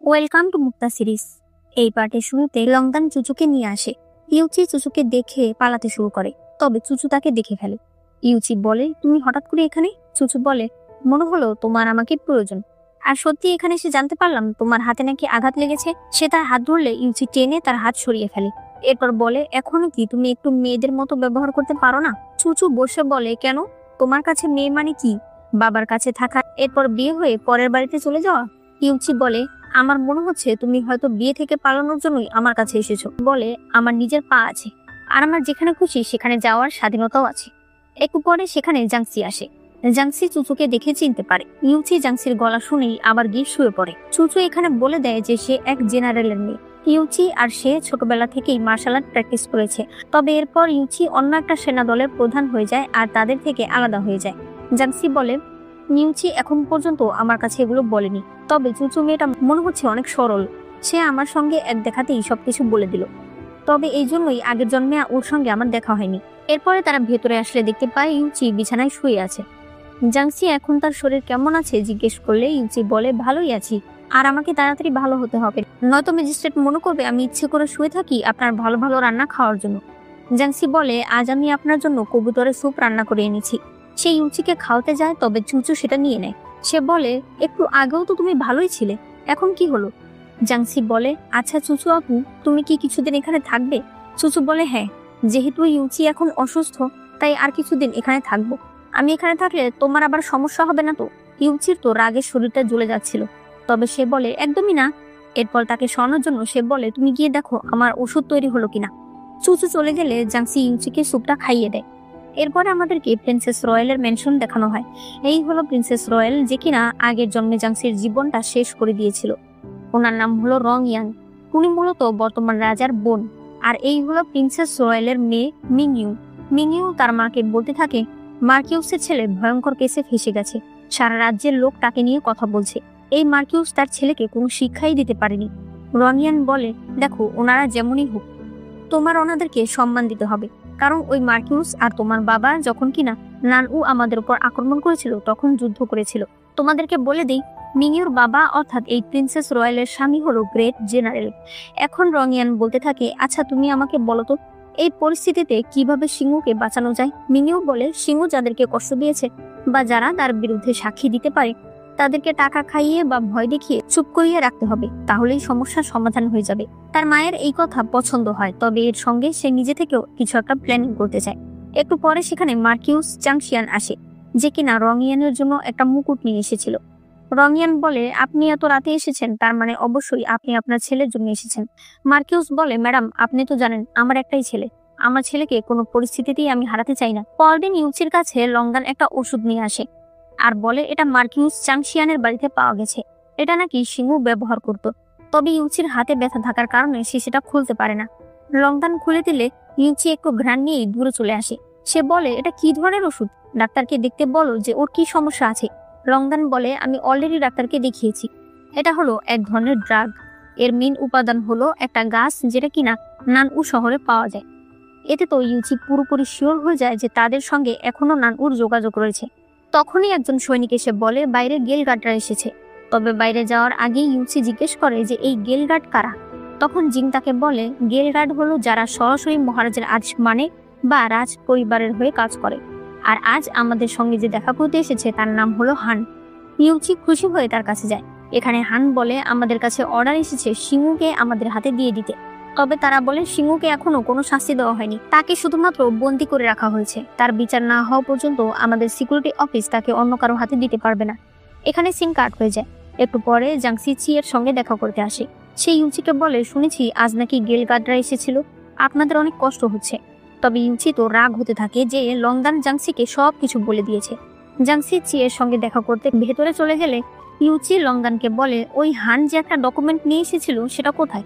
Welcome to Mukta series. এই পার্টের শুরুতে লংদান চুচুকে নিয়ে আসে। ইউচি চুচুকে দেখে পালাতে শুরু করে, তবে চুচু তাকে দেখে ফেলে। ইউচি বলে, তুমি হঠাৎ করে এখানে? চুচু বলে, মনে হলো তোমার আমাকে প্রয়োজন। আর সত্যি এখানে এসে জানতে পারলাম তোমার হাতে নাকি আঘাত লেগেছে। সে তার হাত ধরলে ইউচি টেনে তার হাত সরিয়ে ফেলে। এরপর বলে, এখনো কি তুমি একটু মেয়েদের মতো ব্যবহার করতে পারো না? চুচু বসে বলে, কেন? তোমার কাছে মেয়ে মানে কি? বাবার কাছে থাকা, এরপর বিয়ে হয়ে পরের বাড়িতে চলে যাওয়া? ইউচি বলে, আমার মনে হচ্ছে তুমি হয়তো বিয়ে থেকে পালানোর জন্যই আমার কাছে এসেছো। বলে, আমার নিজের পা আছে, আর আমার যেখানে খুশি সেখানে যাওয়ার স্বাধীনতাও আছে। একটু পরে সেখানে জাংসি আসে। জাংসি চুচুকে দেখে চিনতে পারে। ইউচি জাংসির গলা শুনেই আবার গিয়ে শুয়ে পড়ে। চুচু এখানে বলে দেয় যে সে এক জেনারেলের মেয়ে। ইউচি আর সে ছোটবেলা থেকেই মার্শাল আর্ট প্র্যাকটিস করেছে। তবে এরপর ইউচি অন্য একটা সেনা দলের প্রধান হয়ে যায় আর তাদের থেকে আলাদা হয়ে যায়। জাংসি বলে, ইউচি এখন পর্যন্ত আমার কাছে এগুলো বলেনি, তবে চুচু মেয়েটা মনে হচ্ছে অনেক সরল। সে আমার সঙ্গে এক দেখাতেই সবকিছু বলে দিল। তবে এই জন্যই আগের জন্মে ওর সঙ্গে আমার দেখা হয়নি। এরপরে তারা ভেতরে আসলে দেখতে পায় ইউচি বিছানায় শুয়ে আছে। জাংসি এখন তার শরীর কেমন আছে জিজ্ঞেস করলে ইউচি বলে, ভালোই আছি, আর আমাকে তাড়াতাড়ি ভালো হতে হবে, নয়তো ম্যাজিস্ট্রেট মনে করবে আমি ইচ্ছে করে শুয়ে থাকি আপনার ভালো ভালো রান্না খাওয়ার জন্য। জাংসি বলে, আজ আমি আপনার জন্য কবুতরের স্যুপ রান্না করে এনেছি। সে ইউচিকে খাওয়াতে যায়, তবে চুচু সেটা নিয়ে নেয়। সে বলে, একটু আগেও তো তুমি ভালোই ছিলে, এখন কি হলো? জাংসি বলে, আচ্ছা চুচু আপু, তুমি কি কিছুদিন এখানে থাকবে? চুচু বলে, হ্যাঁ, যেহেতু ইউচি এখন অসুস্থ তাই আর কিছুদিন এখানে থাকবো। আমি এখানে থাকলে তোমার আবার সমস্যা হবে না তো? ইউচির তো রাগে শরীরটা জ্বলে যাচ্ছিল, তবে সে বলে, একদমই না। এরপর তাকে শোনানোর জন্য সে বলে, তুমি গিয়ে দেখো আমার ওষুধ তৈরি হলো কিনা। চুচু চলে গেলে জাংসি ইউচিকে স্যুপটা খাইয়ে দেয়। এরপরে আমাদেরকে প্রিন্সেস রয়েলের মেনশন দেখানো হয়। এই হলো প্রিন্সেস রয়েল, যে কিনা আগের জন্মে জাংসির জীবনটা শেষ করে দিয়েছিল। ওনার নাম হলো রং ইয়ান। উনি মূলত বর্তমান রাজার বোন। আর এই হলো প্রিন্সেস রয়েলের মেয়ে মিংইউ। মিংইউ তার মাকে বলতে থাকে, মার্কিউসের ছেলে ভয়ঙ্কর কেসে ফেসে গেছে, সারা রাজ্যের লোক তাকে নিয়ে কথা বলছে। এই মার্কিউস তার ছেলেকে কোনো শিক্ষাই দিতে পারেনি। রং ইয়ান বলে, দেখো ওনারা যেমনই হোক, তোমার ওনাদেরকে সম্মান দিতে হবে, কারণ ওই মার্কিউস আর তোমার বাবা যখন কিনা নানউ আমাদের উপর আক্রমণ করেছিল তখন যুদ্ধ করেছিল। তোমাদেরকে বলে দেই, মিংইউর বাবা অর্থাৎ এই প্রিন্সেস রয়েলের স্বামী হলো গ্রেট জেনারেল। এখন রং ইয়ান বলতে থাকে, আচ্ছা তুমি আমাকে বলো তো, এই পরিস্থিতিতে কিভাবে সিংহুকে বাঁচানো যায়? মিংইউ বলে, সিংহু যাদেরকে কষ্ট দিয়েছে বা যারা তার বিরুদ্ধে সাক্ষী দিতে পারে তাদেরকে টাকা খাইয়ে বা ভয় দেখিয়ে চুপ করিয়ে রাখতে হবে, তাহলেই সমস্যার সমাধান হয়ে যাবে। তার মায়ের এই কথা পছন্দ হয়, তবে এর সঙ্গে সে নিজে থেকেও কিছু একটা প্ল্যানিং করতে চায়। একটু পরে সেখানে মার্কিউস জাংশিয়ান আসে, যে কিনা রং ইয়ানের জন্য একটা মুকুট নিয়ে এসেছিল। রং ইয়ান বলে, আপনি এত রাতে এসেছেন, তার মানে অবশ্যই আপনি আপনার ছেলের জন্য এসেছেন। মার্কিউস বলে, ম্যাডাম আপনি তো জানেন আমার একটাই ছেলে, আমার ছেলেকে কোনো পরিস্থিতিতেই আমি হারাতে চাই না। পরদিন ইউচির কাছে লংদান একটা ওষুধ নিয়ে আসে আর বলে, এটা মার্কিউস চাংশিয়ানের বাড়িতে পাওয়া গেছে, এটা নাকি সিংহু ব্যবহার করত। তবে ইউচির হাতে ব্যথা থাকার কারণে সে সেটা খুলতে পারে না। লংদান খুলে দিলে ইউচি একটু ঘ্রাণ নিয়েই দূরে চলে আসে। সে বলে, এটা কি ধরনের ওষুধ? ডাক্তারকে দেখতে বলো যে ওর কি সমস্যা আছে। লংদান বলে, আমি অলরেডি ডাক্তারকে দেখিয়েছি, এটা হলো এক ধরনের ড্রাগ। এর মেন উপাদান হলো একটা গাছ, যেটা কিনা নানউ শহরে পাওয়া যায়। এতে তো ইউচি পুরোপুরি শিওর হয়ে যায় যে তাদের সঙ্গে এখনো নানউর যোগাযোগ রয়েছে। তখনই একজন সৈনিক এসে বলে, বাইরে গেল গার্ডরা এসেছে। তবে বাইরে যাওয়ার আগেই ইউচি জিজ্ঞেস করে যে এই গেল গার্ড কারা। তখন জিং তাকে বলে, গেল গার্ড হলো যারা সরাসরি মহারাজের আদেশ মানে বা রাজ পরিবারের হয়ে কাজ করে। আর আজ আমাদের সঙ্গে যে দেখা করতে এসেছে তার নাম হলো হান। ইউচি খুশি হয়ে তার কাছে যায়। এখানে হান বলে, আমাদের কাছে অর্ডার এসেছে সিংহুকে আমাদের হাতে দিয়ে দিতে। তবে তারা বলে, সিংহুকে এখনো কোনো শাস্তি দেওয়া হয়নি, তাকে শুধুমাত্র বন্দী করে রাখা হয়েছে। তার বিচার না হওয়া পর্যন্ত আমাদের সিকিউরিটি অফিস তাকে অন্য কারো হাতে দিতে পারবে না। এখানে সিন কাট হয়ে যায়। একটু পরে জাংসি চি এর সঙ্গে দেখা করতে আসে। সে ইউচিকে বলে, শুনেছি আজ নাকি গেল গার্ডরা এসেছিল, আপনাদের অনেক কষ্ট হচ্ছে। তবে ইউচি তো রাগ হতে থাকে যে লংদান জাংসিকে সবকিছু বলে দিয়েছে। জাংসি চি এর সঙ্গে দেখা করতে ভেতরে চলে গেলে ইউচি লংদানকে বলে, ওই হান যে একটা ডকুমেন্ট নিয়ে এসেছিল সেটা কোথায়?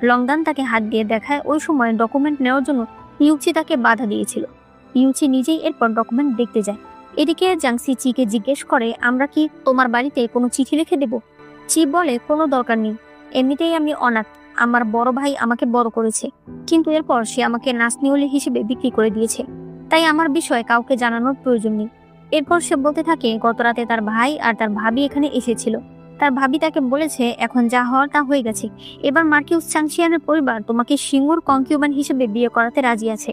লংদান তাকে হাত দিয়ে দেখায় ওই সময় ডকুমেন্ট নেওয়ার জন্য ইউচি তাকে বাধা দিয়েছিল। ইউচি নিজেই এরপর ডকুমেন্ট দেখতে যায়। এদিকে জাংসি চিকে জিজ্ঞেস করে, আমরা কি তোমার বাড়িতে কোনো চিঠি লিখে দেব? চি বলে, কোনো দরকার নেই, এমনিতেই আমি অনাথ, আমার বড় ভাই আমাকে বড় করেছে, কিন্তু এরপর সে আমাকে নাসনিওলি হিসেবে বিক্রি করে দিয়েছে, তাই আমার বিষয়ে কাউকে জানানোর প্রয়োজন নেই। এরপর সে বলতে থাকে, গত রাতে তার ভাই আর তার ভাবি এখানে এসেছিল। তার ভাবি তাকে বলেছে এখন যা হওয়ার তা হয়ে গেছে, এবার মার্কিউস চাংশিয়ানের পরিবার তোমাকে সিঙ্গুর কনকিউবান হিসেবে বিয়ে করাতে রাজি আছে,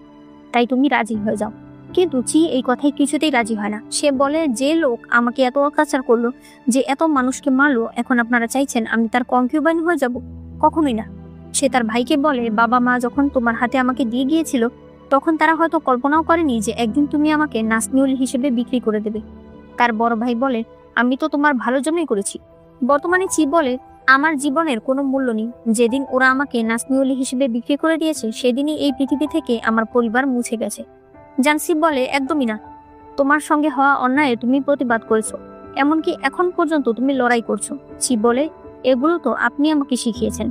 তাই তুমি রাজি হয়ে যাও। কিন্তু চি এই কথায় কিছুতেই রাজি হয় না। সে বলে, যে লোক আমাকে এত অত্যাচার করলো, যে এত মানুষকে মারলো, এখন আপনারা চাইছেন আমি তার কনকিউবান হয়ে যাব? কখনোই না। সে তার ভাইকে বলে, বাবা মা যখন তোমার হাতে আমাকে দিয়ে গিয়েছিল তখন তারা হয়তো কল্পনাও করেনি যে একদিন তুমি আমাকে নাসনিউল হিসেবে বিক্রি করে দেবে। তার বড় ভাই বলে, আমি তো তোমার ভালোর জন্যই করেছি। বর্তমানে চি বলে, আমার জীবনের কোনো মূল্য নেই। যেদিন ওরা আমাকে নাসনিউলি হিসেবে বিক্রি করে দিয়েছে সেদিনই এই পৃথিবী থেকে আমার পরিবার মুছে গেছে। জাংসি বলে, একদমই না। তোমার সঙ্গে হওয়া অন্যায় তুমি প্রতিবাদ করেছো, এমনকি এখন পর্যন্ত তুমি লড়াই করছো। চি বলে, এগুলো তো আপনি আমাকে শিখিয়েছেন।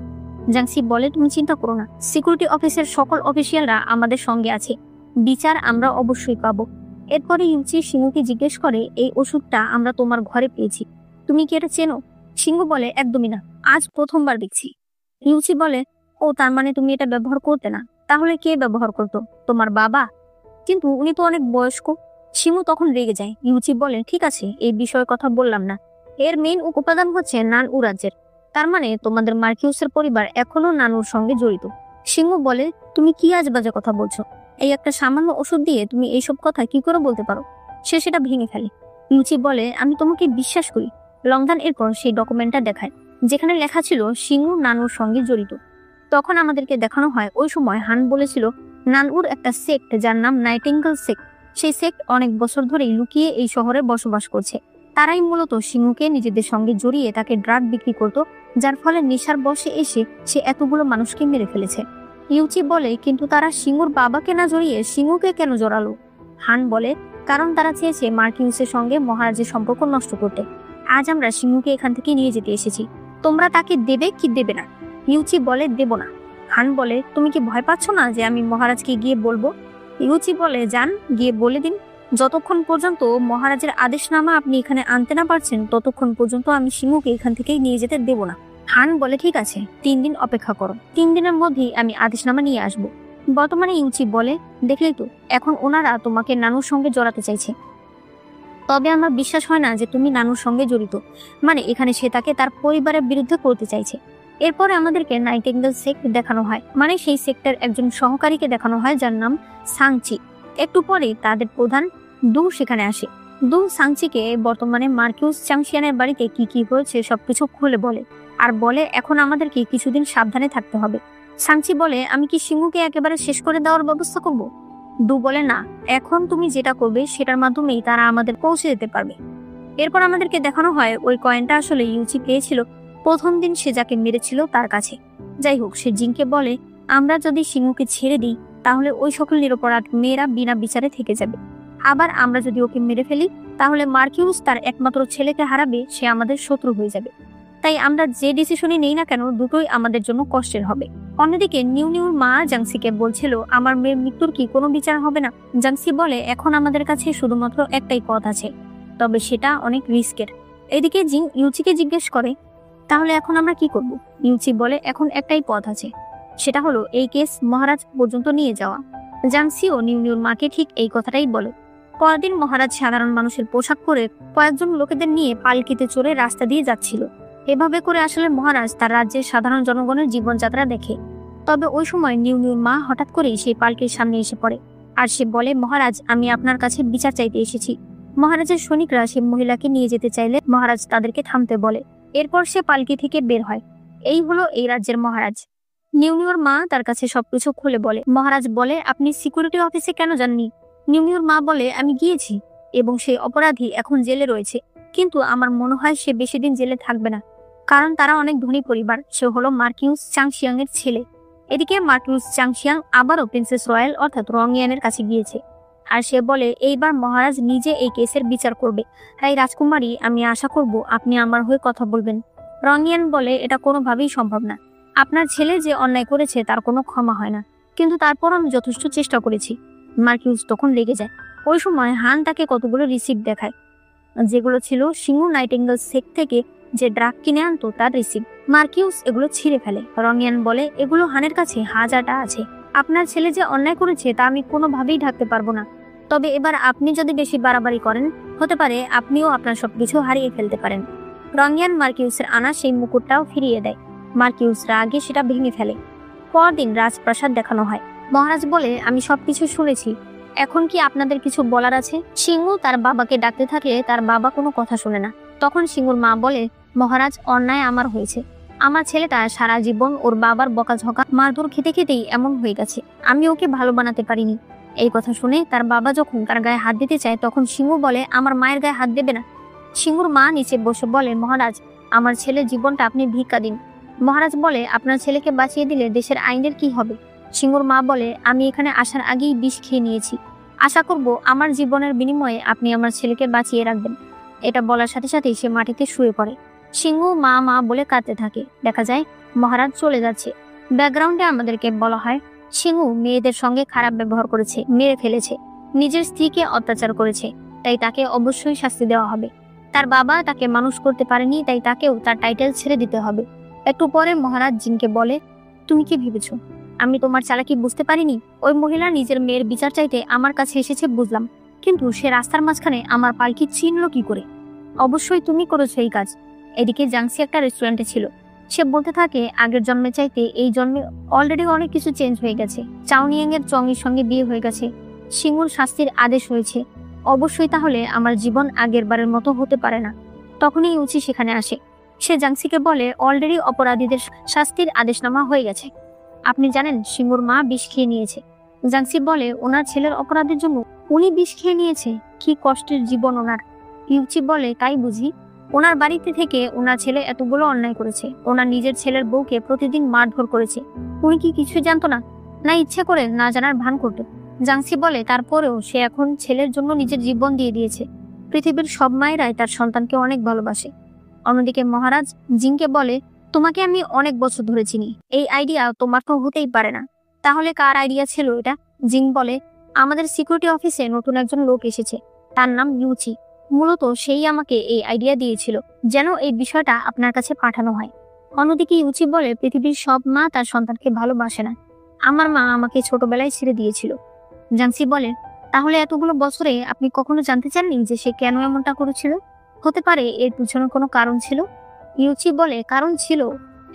জাংসি বলে, তুমি চিন্তা করো না, সিকিউরিটি অফিসের সকল অফিসিয়ালরা আমাদের সঙ্গে আছে, বিচার আমরা অবশ্যই পাবো। এরপরে ইউচি সিংহুকে জিজ্ঞেস করে, এই ওষুধটা আমরা তোমার ঘরে পেয়েছি, তুমি কি এটা চেনো? সিংহু বলে, একদমই না, আজ প্রথমবার দেখছি। ইউচি বলে, ও তার মানে তুমি এটা ব্যবহার করতে না? তাহলে কে ব্যবহার করতো? তোমার বাবা? কিন্তু উনি তো অনেক বয়স্ক। সিংহু তখন রেগে যায়। ইউচি বলে, ঠিক আছে, এই বিষয়ে কথা বললাম না। এর মেইন উপাদান হচ্ছে নান উ রাজ্যের, তার মানে তোমাদের মার্কিউসের পরিবার এখনো নানুর সঙ্গে জড়িত। সিংহু বলে, তুমি কি আজবাজে কথা বলছো? এই একটা সামান্য ওষুধ দিয়ে তুমি এইসব কথা কি করে বলতে পারো? সে সেটা ভেঙে ফেলে। ইউচি বলে, আমি তোমাকে বিশ্বাস করি। লংদান এরপর সেই ডকুমেন্টটা দেখায় যেখানে লেখা ছিল সিংহু নানুর সঙ্গে জড়িত। তখন আমাদেরকে দেখানো হয় ওই সময় হান বলেছিল নানউর একটা সেক্ট যার নাম নাইটিঙ্গেল সেক্ট, সেই সেক্ট অনেক বছর ধরেই লুকিয়ে এই শহরে বসবাস করছে। তারাই মূলত সিংহুকে নিজেদের সঙ্গে জড়িয়ে তাকে ড্রাগ বিক্রি করত, যার ফলে নেশার বশে এসে সে এতগুলো মানুষকে মেরে ফেলেছে। ইউচি বলে, কিন্তু তারা সিংহুর বাবাকে না জড়িয়ে সিংহুকে কেন জড়ালো? হান বলে, কারণ তারা চেয়েছে মার্কিউসের সঙ্গে মহারাজের সম্পর্ক নষ্ট করতে। আজ আমরা সিংহুকে এখান থেকে নিয়ে যেতে এসেছি, তোমরা তাকে দেবে কি দেবে না? ইউচি বলে, দেব না। হান বলে, তুমি কি ভয় পাচ্ছ না যে আমি মহারাজকে গিয়ে বলবো? ইউচি বলে, যান, গিয়ে বলে দিন। যতক্ষণ পর্যন্ত মহারাজের আদেশনামা আপনি এখানে আনতে না পারছেন ততক্ষণ পর্যন্ত আমি সিংহুকে এখান থেকেই নিয়ে যেতে দেব না। হান বলে, ঠিক আছে, 3 দিন অপেক্ষা করো, 3 দিনের মধ্যেই আমি আদেশনামা নিয়ে আসবো। বর্তমানে ইউচি বলে, দেখলেই তো, এখন ওনারা তোমাকে নানুর সঙ্গে জড়াতে চাইছে। তবে আমার বিশ্বাস হয় না যে তুমি নানুর সঙ্গে জড়িত, মানে এখানে সে তাকে তার পরিবারের বিরুদ্ধে করতে চাইছে। এরপরে আমাদেরকে নাইটিঙ্গেল সেক্ট দেখানো হয়, মানে সেই সেক্টের একজন সহকারীকে দেখানো হয় যার নাম সাংচি। একটু পরে তাদের প্রধান দু সেখানে আসে। দু সাংচিকে বর্তমানে মার্কিউস চাংশিয়ানের বাড়িতে কি কি হয়েছে সবকিছু খুলে বলে, আর বলে এখন আমাদেরকে কিছুদিন সাবধানে থাকতে হবে। সাংচি বলে, আমি কি সিংহুকে একেবারে শেষ করে দেওয়ার ব্যবস্থা করব? দু বলে, না, এখন তুমি যেটা করবে সেটার মাধ্যমেই তারা আমাদের পৌঁছে যেতে পারবে। এরপর আমাদেরকে দেখানো হয় ওই কয়েনটা আসলে ইউচি পেয়েছিল প্রথম দিন সে যাকে মেরেছিল তার কাছে। যাই হোক, সে জিনকে বলে, আমরা যদি সিংহুকে ছেড়ে দিই তাহলে ওই সকল নিরপরাধ মেয়েরা বিনা বিচারে থেকে যাবে। আবার আমরা যদি ওকে মেরে ফেলি তাহলে মার্কিউস তার একমাত্র ছেলেকে হারাবে, সে আমাদের শত্রু হয়ে যাবে। তাই আমরা যে ডিসিশনই নেই না কেন দুটোই আমাদের জন্য কষ্টের হবে। অন্যদিকে নিউর মা জাংসিকে বলছিল, আমার মেয়ের মৃত্যুর কি কোনো বিচার হবে না? জাংসি বলে, এখন আমাদের কাছে শুধুমাত্র একটাই পথ আছে, তবে সেটা অনেক রিস্কের। এদিকে জিং ইউচিকে জিজ্ঞেস করে, তাহলে এখন আমরা কি করব? ইউচি বলে, এখন একটাই পথ আছে, সেটা হলো এই কেস মহারাজ পর্যন্ত নিয়ে যাওয়া। জাংসিও নিউর মাকে ঠিক এই কথাটাই বলে। পরদিন মহারাজ সাধারণ মানুষের পোশাক পরে কয়েকজন লোকেদের নিয়ে পালকিতে চড়ে রাস্তা দিয়ে যাচ্ছিল। এভাবে করে আসলে মহারাজ তার রাজ্যের সাধারণ জনগণের জীবনযাত্রা দেখে। তবে ওই সময় নিউর মা হঠাৎ করেই সেই পালকির সামনে এসে পড়ে, আর সে বলে, মহারাজ, আমি আপনার কাছে বিচার চাইতে এসেছি। মহারাজের সৈনিকরা সেই মহিলাকে নিয়ে যেতে চাইলে মহারাজ তাদেরকে থামতে বলে। এরপর সে পালকি থেকে বের হয়। এই হলো এই রাজ্যের মহারাজ। নিউর মা তার কাছে সবকিছু খুলে বলে। মহারাজ বলে, আপনি সিকিউরিটি অফিসে কেন যাননি? নিউর মা বলে, আমি গিয়েছি এবং সেই অপরাধী এখন জেলে রয়েছে, কিন্তু আমার মনে হয় সে বেশি দিন জেলে থাকবে না, কারণ তারা অনেক ধনী পরিবার। সে হলো মার্কিউস চাংশিয়াং এর ছেলে। এদিকে মার্কিউস চাংশিয়াং আবারও প্রিন্সেস রয়্যাল অর্থাৎ রংইয়ানের কাছে গিয়েছে, আর সে বলে, এইবার মহারাজ নিজে এই কেসের বিচার করবে। তাই রাজকুমারী, আমি আশা করব আপনি আমার হয়ে কথা বলবেন। রংইয়ান বলে, এটা কোনোভাবেই সম্ভব না। আপনার ছেলে যে অন্যায় করেছে তার কোনো ক্ষমা হয় না, কিন্তু তারপর আমি যথেষ্ট চেষ্টা করেছি। মার্কিউস তখন রেগে যায়। ওই সময় হান তাকে কতগুলো রিসিপ্ট দেখায়, যেগুলো ছিল সিংহু নাইটিঙ্গেল সেক্ট থেকে যে ড্রাগ কিনে আনতো তার রিসিপ্ট। মার্কিউস এগুলো ছিঁড়ে ফেলে। রংইয়ান বলে, এগুলো হানের কাছে হাজারটা আছে। আপনার ছেলে যে অন্যায় করেছে তা আমি কোনোভাবেই ঢাকতে পারবো না। তবে এবার আপনি যদি বেশি বাড়াবাড়ি করেন, হতে পারে আপনিও আপনার সবকিছু হারিয়ে ফেলতে পারেন। রংয়ান মার্কিউসের আনা সেই মুকুটটাও ফিরিয়ে দেয়। মার্কিউস রাগে সেটা ভেঙে ফেলে। পরদিন রাজপ্রাসাদ দেখানো হয়। মহারাজ বলে, আমি সবকিছু শুনেছি, এখন কি আপনাদের কিছু বলার আছে? সিংহ তার বাবাকে ডাকতে থাকলে তার বাবা কোনো কথা শুনে না। তখন সিংহুর মা বলে, মহারাজ, অন্যায় আমার হয়েছে। আমার ছেলেটা সারা জীবন ওর বাবার বকাঝকা মারধর খেতে খেতেই এমন হয়ে গেছে। আমি ওকে ভালো বানাতে পারিনি। এই কথা শুনে তার বাবা যখন তার গায়ে হাত দিতে চায় তখন সিংহ বলে, আমার মায়ের গায়ে হাত দেবে না। সিংহুর মা নিচে বসে বলে, মহারাজ, আমার ছেলের জীবনটা আপনি ভিক্ষা দিন। মহারাজ বলে, আপনার ছেলেকে বাঁচিয়ে দিলে দেশের আইনের কি হবে? সিংহুর মা বলে, আমি এখানে আসার আগেই বিষ খেয়ে নিয়েছি। আশা করব আমার জীবনের বিনিময়ে আপনি আমার ছেলেকে বাঁচিয়ে রাখবেন। এটা বলার সাথে সাথেই সে মাটিতে শুয়ে পড়ে। সিংহু মা মা বলে কাঁদতে থাকে। দেখা যায় মহারাজ চলে যাচ্ছে। ব্যাকগ্রাউন্ডে আমাদেরকে বলা হয় সিংহু মেয়েদের সঙ্গে খারাপ ব্যবহার করেছে, মেরে ফেলেছে, নিজের স্ত্রীকে অত্যাচার করেছে, তাই তাকে অবশ্যই শাস্তি দেওয়া হবে। তার বাবা তাকে মানুষ করতে পারেনি, তাই তাকেও তার টাইটেল ছেড়ে দিতে হবে। একটু পরে মহারাজ জিনকে বলে, তুমি কি ভেবেছো আমি তোমার চালাকি বুঝতে পারিনি? ওই মহিলা নিজের মেয়ের বিচার চাইতে আমার কাছে এসেছে বুঝলাম, কিন্তু সে রাস্তার মাঝখানে আমার পালকি চিনল কি করে? অবশ্যই তুমি করেছো এই কাজ। এদিকে জাংসি একটা রেস্টুরেন্টে ছিল। সে বলতে থাকে, আগের জন্মে চাইতে এই জন্মে অলরেডি অনেক কিছু চেঞ্জ হয়ে গেছে। চাউনিয়াং এর চংয়ের সঙ্গে বিয়ে হয়ে গেছে, সিংহুর শাস্তির আদেশ হয়েছে। অবশ্যই তাহলে আমার জীবন আগের বারের মতো হতে পারে না। তখনই ইউচি সেখানে আসে। সে জাংসিকে বলে, অলরেডি অপরাধীদের শাস্তির আদেশনামা হয়ে গেছে। আপনি জানেন সিংহুর মা বিষ খেয়ে নিয়েছে। জাংসি বলে, ওনার ছেলের অপরাধের জন্য উনি বিষ খেয়ে নিয়েছে? কি কষ্টের জীবন ওনার। ইউচি বলে, তাই বুঝি? ওনার বাড়িতে থেকে ওনার ছেলে এতগুলো অন্যায় করেছে। ওনার নিজের ছেলের বউকে প্রতিদিন মারধর করেছে। উনি কি কিছুই জানতো না? না ইচ্ছে করে না জানার ভান করতো? জাংসি বলে, তারপরেও সে এখন ছেলের জন্য নিজের জীবন দিয়ে দিয়েছে। পৃথিবীর সব মায়েরাই তার সন্তানকে অনেক ভালোবাসে। অন্যদিকে মহারাজ জিনকে বলে, তোমাকে আমি অনেক বছর ধরে চিনি, এই আইডিয়া তোমার তো হতেই পারে না। তাহলে কার আইডিয়া ছিল এটা? জিন বলে, আমাদের সিকিউরিটি অফিসে নতুন একজন লোক এসেছে, তার নাম ইউচি। মূলত সেই আমাকে এই আইডিয়া দিয়েছিল যেন এই বিষয়টা আপনার কাছে পাঠানো হয়। অন্যদিকে ইউচি বলে, পৃথিবীর সব মা তার সন্তানকে ভালোবাসে না। আমার মা আমাকে ছোটবেলায় ছেড়ে দিয়েছিল। জাংসি বলে, তাহলে এতগুলো বছরে আপনি কখনো জানতে চাননি যে সে কেন এমনটা করেছিল? হতে পারে এর পিছনে কোনো কারণ ছিল। ইউচি বলে, কারণ ছিল।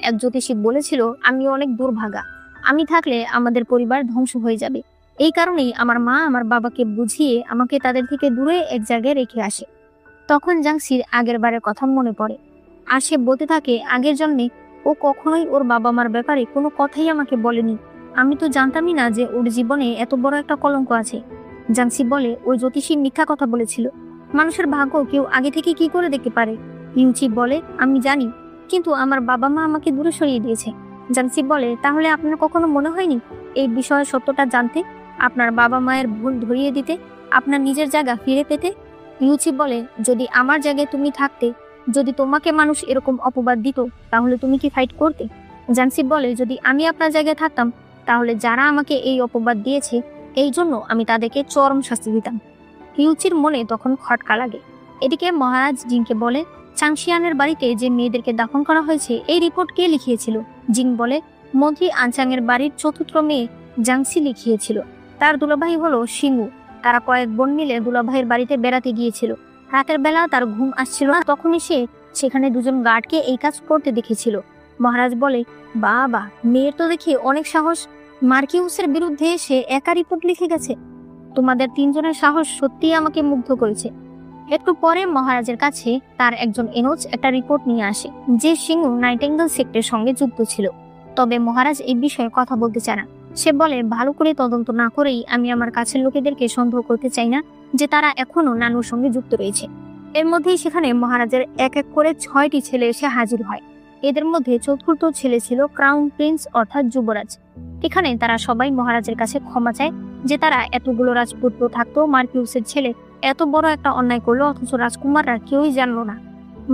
এক জ্যোতিষী বলেছিল আমি অনেক দুর্ভাগা, আমি থাকলে আমাদের পরিবার ধ্বংস হয়ে যাবে। এই কারণেই আমার মা আমার বাবাকে বুঝিয়ে আমাকে তাদের থেকে দূরে এক জায়গায় রেখে আসে। তখন জাংসির আগের বারের কথা মনে পড়ে, আর সে বলতে থাকে, আগের জন্মে ও কখনোই ওর বাবা মার ব্যাপারে কোনো কথাই আমাকে বলেনি। আমি তো জানতামই না যে ওর জীবনে এত বড় একটা কলঙ্ক আছে। জাংসি বলে, ওই জ্যোতিষী মিথ্যা কথা বলেছিল। মানুষের ভাগ্য কেউ আগে থেকে কি করে দেখতে পারে? ইউচি বলে, আমি জানি, কিন্তু আমার বাবা মা আমাকে দূরে সরিয়ে দিয়েছে। জাংসি বলে, তাহলে আপনার কখনো মনে হয়নি এই বিষয়ে সত্যটা জানতে, আপনার বাবা মায়ের ভুল ধরিয়ে দিতে, আপনার নিজের জায়গা ফিরে পেতে? ইউচি বলে, যদি আমার জায়গায় তুমি থাকতে, যদি তোমাকে মানুষ এরকম অপবাদ দিত, তাহলে তুমি কি ফাইট করতে? জাংসি বলে, যদি আমি আপনার জায়গায় থাকতাম তাহলে যারা আমাকে এই অপবাদ দিয়েছে এই জন্য আমি তাদেরকে চরম শাস্তি দিতাম। ইউচির মনে তখন খটকা লাগে। এদিকে মহারাজ জিনকে বলে, চাংশিয়ানের বাড়িতে যে মেয়েদেরকে দাফন করা হয়েছে এই রিপোর্ট কে লিখিয়েছিল? জিন বলে, মন্ত্রী আনচাংয়ের বাড়ির চতুর্থ মেয়ে জাংসি লিখিয়েছিল। তার দুলাভাই হলো সিংহু। তারা কয়েক বোন মিলে দুলাভাইয়ের বাড়িতে বেড়াতে গিয়েছিল। রাতের বেলা তার ঘুম আসছিল না, তখনই সে সেখানে দুজন গার্ডকে এই কাজ করতে দেখেছিল। মহারাজ বলে, বাবা, মেয়ের তো দেখি অনেক সাহস, মার্কিউসের বিরুদ্ধে সে একা রিপোর্ট লিখে গেছে। তোমাদের তিনজনের সাহস সত্যিই আমাকে মুগ্ধ করেছে। একটু পরে মহারাজের কাছে তার একজন এনোজ একটা রিপোর্ট নিয়ে আসে যে সিংহ নাইটিঙ্গেল সেক্টরের সঙ্গে যুক্ত ছিল। তবে মহারাজ এই বিষয়ে কথা বলতে চায় না। সে বলে, ভালো করে তদন্ত না করেই আমি আমার কাছের লোকেদেরকে সন্দেহ করতে চাই না যে তারা এখনো নানুর সঙ্গে যুক্ত রয়েছে। এর মধ্যেই সেখানে মহারাজের এক এক করে 6টি ছেলে এসে হাজির হয়। এদের মধ্যে চতুর্থ ছেলে ছিল ক্রাউন প্রিন্স অর্থাৎ যুবরাজ। এখানে তারা সবাই মহারাজের কাছে ক্ষমা চায় যে তারা এতগুলো রাজপুত্র থাকতো মার্কিউসের ছেলে এত বড় একটা অন্যায় করলো, অথচ রাজকুমাররা কেউই জানলো না।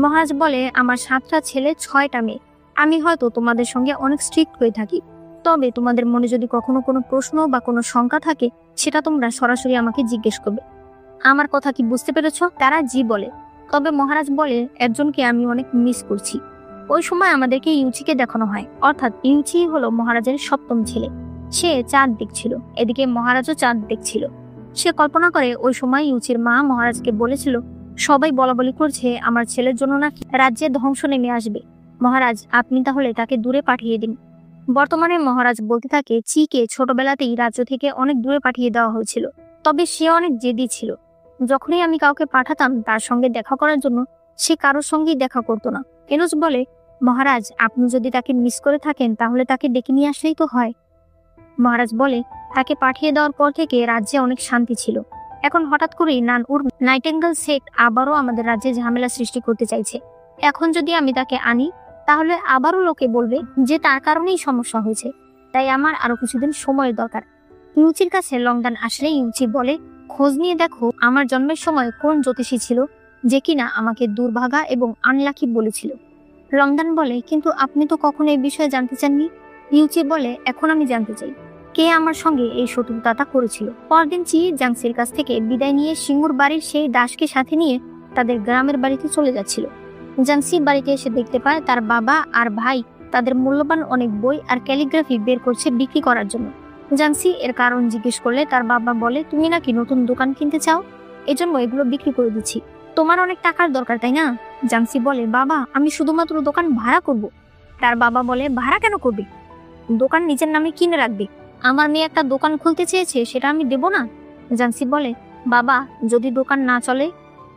মহারাজ বলে, আমার 7টা ছেলে 6টা মেয়ে। আমি হয়তো তোমাদের সঙ্গে অনেক স্ট্রিক্ট হয়ে থাকি, তবে তোমাদের মনে যদি কখনো কোনো প্রশ্ন বা কোনো শঙ্কা থাকে সেটা তোমরা সরাসরি আমাকে জিজ্ঞেস করবে। আমার কথা কি বুঝতে পেরেছ? তারা জি বলে। তবে মহারাজ বলে, একজনকে আমি অনেক মিস করছি। ওই সময় আমাদেরকে ইউচিকে দেখানো হয়, অর্থাৎ ইউচি হলো মহারাজের 7ম ছেলে। সে চাঁদ দেখছিল, এদিকে মহারাজও চাঁদ দেখছিল। সে কল্পনা করে ওই সময় ইউচির মা মহারাজকে বলেছিল সবাই বলাবলি করছে আমার ছেলের জন্য নাকি রাজ্যে ধ্বংস নেমে আসবে। মহারাজ, আপনি তাহলে তাকে দূরে পাঠিয়ে দিন। বর্তমানে মহারাজ বলতে থাকে চিকে ছোটবেলাতেই রাজ্য থেকে অনেক দূরে পাঠিয়ে দেওয়া হয়েছিল, তবে সে অনেক জেদি ছিল। যখনই আমি কাউকে পাঠাতাম তার সঙ্গে দেখা করার জন্য, সে কারোর সঙ্গেই দেখা করতো না। এনোজ বলে, মহারাজ, আপনি যদি তাকে মিস করে থাকেন তাহলে তাকে ডেকে নিয়ে আসলেই তো হয়। মহারাজ বলে, তাকে পাঠিয়ে দেওয়ার পর থেকে রাজ্যে অনেক শান্তি ছিল। এখন হঠাৎ করেই নাইটেঙ্গেল সেক্ট আবারও আমাদের রাজ্যে ঝামেলা সৃষ্টি করতে চাইছে। এখন যদি আমি তাকে আনি তাহলে আবারও লোকে বলবে যে তার কারণেই সমস্যা হয়েছে। তাই আমার আরো কিছুদিন সময়ের দরকার। ইউচির কাছে লংদান আসলে ইউচি বলে, খোঁজ নিয়ে দেখো আমার জন্মের সময় কোন জ্যোতিষী ছিল যে কিনা আমাকে দুর্ভাগা এবং আনলাকি বলেছিল। লংদান বলে, কিন্তু আপনি তো কখনো এই বিষয়ে জানতে চাননি। ইউচি বলে, এখন আমি জানতে চাই কে আমার সঙ্গে এই শত্রুতাটা করেছিল। পরদিন চি জাংসির কাছ থেকে বিদায় নিয়ে সিঙ্গুর বাড়ির সেই দাসকে সাথে নিয়ে তাদের গ্রামের বাড়িতে চলে যাচ্ছিল। জাংসি বাড়িতে এসে দেখতে পায় তার বাবা আর ভাই তাদের মূল্যবান অনেক বই আর ক্যালিগ্রাফি বের করছে বিক্রি করার জন্য। জাংসি এর কারণ জিজ্ঞেস করলে তার বাবা বলে, তুমি নাকি নতুন দোকান কিনতে চাও, এজন্য এগুলো বিক্রি করে দিচ্ছি। তোমার অনেক টাকার দরকার তাই না? জাংসি বলে, বাবা, আমি শুধুমাত্র দোকান ভাড়া করব। তার বাবা বলে, ভাড়া কেন করবে? দোকান নিজের নামে কিনে রাখবে। আমার মেয়ে একটা দোকান খুলতে চেয়েছে, সেটা আমি দেব না? জাংসি বলে, বাবা, যদি দোকান না চলে?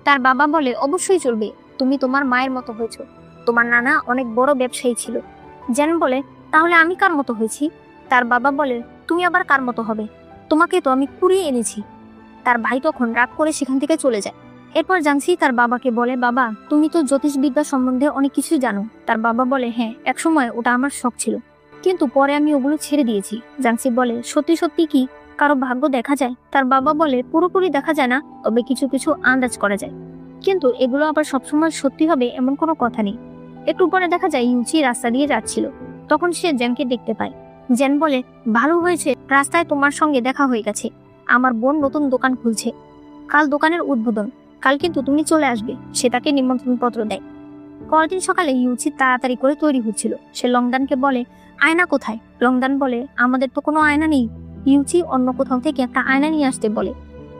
তার বাবা বলে, অবশ্যই চলবে। তুমি তোমার মায়ের মতো হয়েছো, তোমার নানা অনেক বড় ব্যবসায়ী ছিল। জেন বলে, তাহলে আমি কার মতো হয়েছি? তার বাবা বলে, তুমি আবার কার মতো হবে? তোমাকে তো আমি কুড়িয়ে এনেছি। তার ভাই তখন রাগ করে সেখান থেকে চলে যায়। এরপর জাংসি তার বাবাকে বলে, বাবা, তুমি তো জ্যোতিষবিদ্যা সম্বন্ধে অনেক কিছুই জানো। তার বাবা বলে, হ্যাঁ, একসময় ওটা আমার শখ ছিল, কিন্তু পরে আমি ওগুলো ছেড়ে দিয়েছি। জাংসি বলে, সত্যি সত্যি কি কারো ভাগ্য দেখা যায়? তার বাবা বলে, পুরোপুরি দেখা যায় না, তবে কিছু কিছু আন্দাজ করা যায়, কিন্তু এগুলো আবার সবসময় সত্যি হবে এমন কোনো কথা নেই। একটু পরে দেখা যায় ইউচি রাস্তা দিয়ে যাচ্ছিল, তখন সে জেনকে দেখতে পায়। জেন বলে, ভালো হয়েছে রাস্তায় তোমার সঙ্গে দেখা হয়ে গেছে। আমার বোন নতুন দোকান খুলছে, কাল দোকানের উদ্বোধন, কাল কিন্তু তুমি চলে আসবে। সে তাকে নিমন্ত্রণ পত্র দেয়। পরদিন সকালে ইউচি তাড়াতাড়ি করে তৈরি হচ্ছিল। সে লংদানকে বলে, আয়না কোথায়? লংদান বলে, আমাদের তো কোনো আয়না নেই। ইউচি অন্য কোথাও থেকে একটা আয়না নিয়ে আসতে বলে।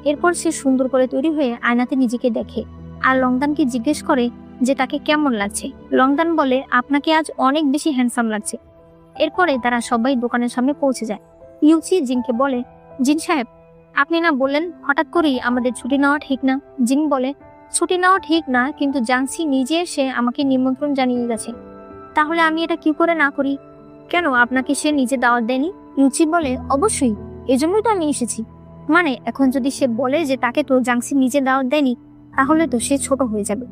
এরপর সে সুন্দর করে তৈরি হয়ে আয়নাতে নিজেকে দেখে আর লংদানকে জিজ্ঞেস করে যে তাকে কেমন লাগছে। লংদান বলে, আপনাকে আজ অনেক বেশি হ্যান্ডসাম লাগছে। এরপরে তারা সবাই দোকানের সামনে পৌঁছে যায়। ইউচি জিনকে বলে, জিন সাহেব, আপনি না বললেন হঠাৎ করেই আমাদের ছুটি নেওয়া ঠিক না? জিন বলে, ছুটি নেওয়া ঠিক না, কিন্তু জাংসি নিজে এসে আমাকে নিমন্ত্রণ জানিয়ে গেছে, তাহলে আমি এটা কি করে না করি? কেন, আপনাকে সে নিজে দাওয়াত দেয়নি? ইউচি বলে, অবশ্যই, এজন্যই তো আমি এসেছি। মানে এখন যদি সে বলে যে তাকে তো জাংসি নিজে দাওয়াত দেয়নি, তাহলে তো সে ছোট হয়ে যাবে।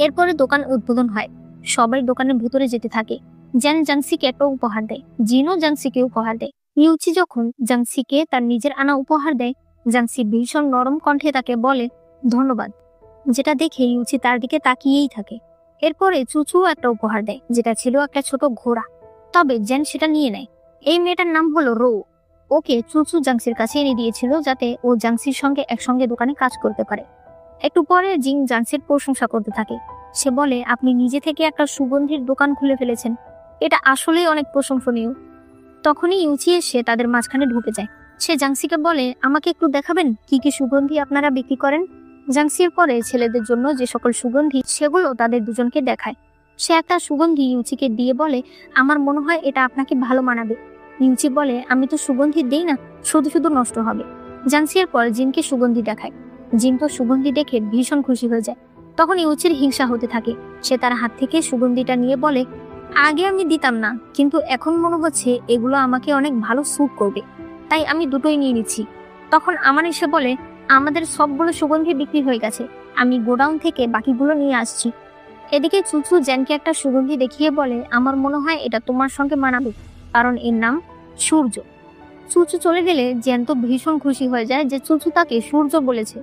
এরপরে দোকান উদ্বোধন হয়। সবাই দোকানের ভিতরে যেতে থাকে। জেন জাংসিকে একটা উপহার দেয়, জিনও জাংসিকে উপহার দেয়। ইউচি যখন জাংসিকে তার নিজের আনা উপহার দেয়, জাংসি ভীষণ নরম কণ্ঠে তাকে বলে ধন্যবাদ, যেটা দেখে ইউচি তার দিকে তাকিয়েই থাকে। এরপরে চুচু একটা উপহার দেয়, যেটা ছিল একটা ছোট ঘোড়া, তবে জেন সেটা নিয়ে নেয়। এই মেয়েটার নাম হলো রো। ওকে চুচু জাংসির কাছে এনে দিয়েছিল যাতে ও জাংসির সঙ্গে একসঙ্গে দোকানে কাজ করতে পারে। একটু পরে জিং জাংসির প্রশংসা করতে থাকে। সে বলে, আপনি নিজে থেকে একটা সুগন্ধির দোকান খুলে ফেলেছেন, এটা আসলেই অনেক প্রশংসনীয়। তখনই ইউচি এসে তাদের মাঝখানে ঢুকে যায়। সে জাংসিকে বলে, আমাকে একটু দেখাবেন কি কি সুগন্ধি আপনারা বিক্রি করেন? জাংসির পরে ছেলেদের জন্য যে সকল সুগন্ধি সেগুলো তাদের দুজনকে দেখায়। সে একটা সুগন্ধি ইউচিকে দিয়ে বলে, আমার মনে হয় এটা আপনাকে ভালো মানাবে। ইউচি বলে, আমি তো সুগন্ধি দেই না, শুধু শুধু নষ্ট হবে। জাংসির পর জিনকে সুগন্ধি দেখায়। জিন তো সুগন্ধি দেখে ভীষণ খুশি হয়ে যায়। তখন ইউচির হিংসা হতে থাকে। সে তার হাত থেকে সুগন্ধিটা নিয়ে বলে, আগে আমি দিতাম না, কিন্তু এখন মনে হচ্ছে এগুলো আমাকে অনেক ভালো স্যুট করবে, তাই আমি দুটোই নিয়ে নিচ্ছি। তখন আমার এসে বলে, আমাদের সবগুলো সুগন্ধি বিক্রি হয়ে গেছে, আমি গোডাউন থেকে বাকিগুলো নিয়ে আসছি। এদিকে চুচু জেনকে একটা সুগন্ধি দেখিয়ে বলে, আমার মনে হয় এটা তোমার সঙ্গে মানাবে, কারণ এর নাম সূর্য। চুচু চলে গেলে জেন তো ভীষণ খুশি হয়ে যায় যে চুচু তাকে সূর্য বলেছে।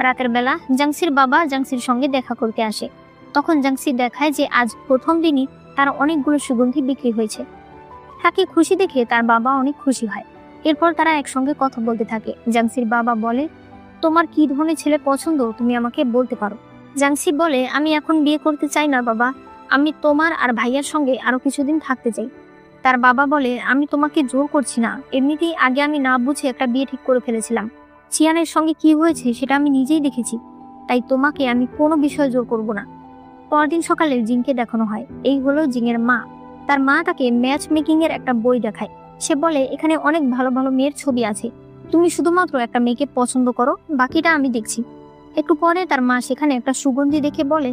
রাতের বেলা জাংসির বাবা জাংসির সঙ্গে দেখা করতে আসে। তখন জাংসি দেখায় যে আজ প্রথম দিনই তার অনেকগুলো সুগন্ধি বিক্রি হয়েছে। তাকে খুশি দেখে তার বাবা অনেক খুশি হয়। এরপর তারা একসঙ্গে কথা বলতে থাকে। জাংসির বাবা বলে, তোমার কি ধরনের ছেলে পছন্দ তুমি আমাকে বলতে পারো। জাংসি বলে, আমি এখন বিয়ে করতে চাই না বাবা, আমি তোমার আর ভাইয়ার সঙ্গে আরো কিছুদিন থাকতে চাই। তার বাবা বলে, আমি তোমাকে জোর করছি না, এমনিতেই আগে আমি না বুঝে একটা বিয়ে ঠিক করে ফেলেছিলাম। চিয়ানের সঙ্গে কি হয়েছে সেটা আমি নিজেই দেখেছি। তাই তোমাকে আমি কোনো বিষয় জোর করব না। পরদিন সকালে জিনকে দেখানো হয় এই হলো জিনের মা। তার মা তাকে ম্যাচ মেকিং এর একটা বই দেখায়। সে বলে এখানে অনেক ভালো ভালো মেয়ের ছবি আছে, তুমি শুধুমাত্র একটা মেয়েকে পছন্দ করো, বাকিটা আমি দেখছি। একটু পরে তার মা সেখানে একটা সুগন্ধি দেখে বলে,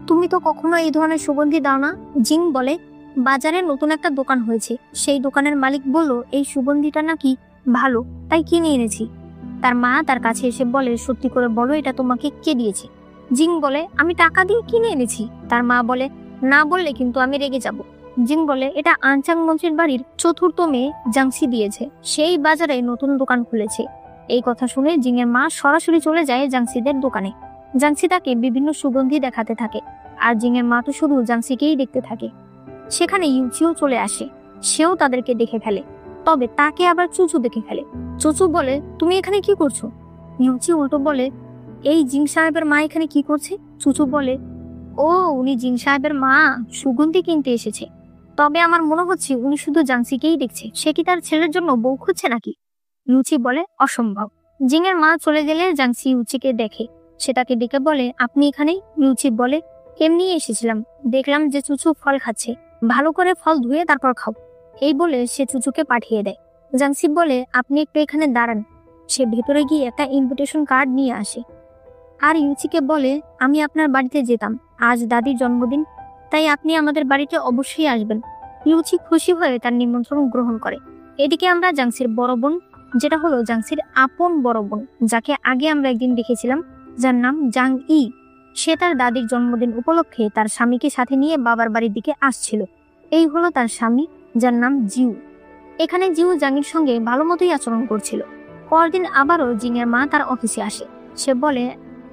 তুমি তো কখনো এই ধরনের সুগন্ধি দাও না। জিন বলে, বাজারে নতুন একটা দোকান হয়েছে, সেই দোকানের মালিক বলল এই সুগন্ধিটা নাকি ভালো, তাই কিনে এনেছি। তার মা তার কাছে এসে বলে, সত্যি করে বলো এটা তোমাকে কে দিয়েছে? জিন বলে, আমি টাকা দিয়ে কিনে এনেছি। তার মা বলে, না বললে কিন্তু আমি রেগে যাব। জিন বলে, এটা আনচাং মন্ত্রীর বাড়ির চতুর্থ মেয়ে জাংসি দিয়েছে, সেই বাজারে নতুন দোকান খুলেছে। এই কথা শুনে জিনের মা সরাসরি চলে যায় জাংসিদের দোকানে। জাংসি তাকে বিভিন্ন সুগন্ধি দেখাতে থাকে, আর জিনের মা তো শুধু জাংসিকেই দেখতে থাকে। সেখানে ইউচিও চলে আসে, সেও তাদেরকে দেখে ফেলে, তবে তাকে আবার চুচু দেখে ফেলে। চুচু বলে, তুমি এখানে কি করছো? ইউচি উল্টো বলে, এই জিং সাহেবের মা এখানে কি করছে? চুচু বলে, ও উনি জিং সাহেবের মা, সুগন্ধি কিনতে এসেছে। তবে আমার মনে হচ্ছে উনি শুধু জাংসিকেই দেখছে, সে কি তার ছেলের জন্য বউ খুঁজছে নাকি? ইউচি বলে, অসম্ভব। জিংয়ের মা চলে গেলে জাংসি ইউচিকে দেখে, সে তাকে ডেকে বলে, আপনি এখানে? ইউচি বলে, এমনি এসেছিলাম, দেখলাম যে চুচু ফল খাচ্ছে, ভালো করে ফল ধুয়ে তারপর খাও। এই বলে সে চুচুকে পাঠিয়ে দেয়। জাংসি বলে, আপনি একটু এখানে দাঁড়ান। সে ভেতরে গিয়ে একটা ইনভিটেশন কার্ড নিয়ে আসে, আর ইউচিকে বলে, আমি আপনার বাড়িতে যেতাম, আজ দাদির জন্মদিন, তাই আপনি আমাদের বাড়িতে অবশ্যই আসবেন। ইউচি খুশি হয়ে তার নিমন্ত্রণ গ্রহণ করে। এদিকে আমরা জাংসির বড় বোন, যেটা হলো জাংসির আপন বড় বোন, যাকে আগে আমরা একদিন দেখেছিলাম, যার নাম জাং ই, সে তার দাদির জন্মদিন উপলক্ষে তার স্বামীকে সাথে নিয়ে বাবার বাড়ির দিকে আসছিল। এই হলো তার স্বামী, যার নাম জিউ। এখানে জিউ জাংয়ের সঙ্গে ভালো মতোই আচরণ করছিল। পরদিন আবারও জিংয়ের মা তার অফিসে আসে। সে বলে,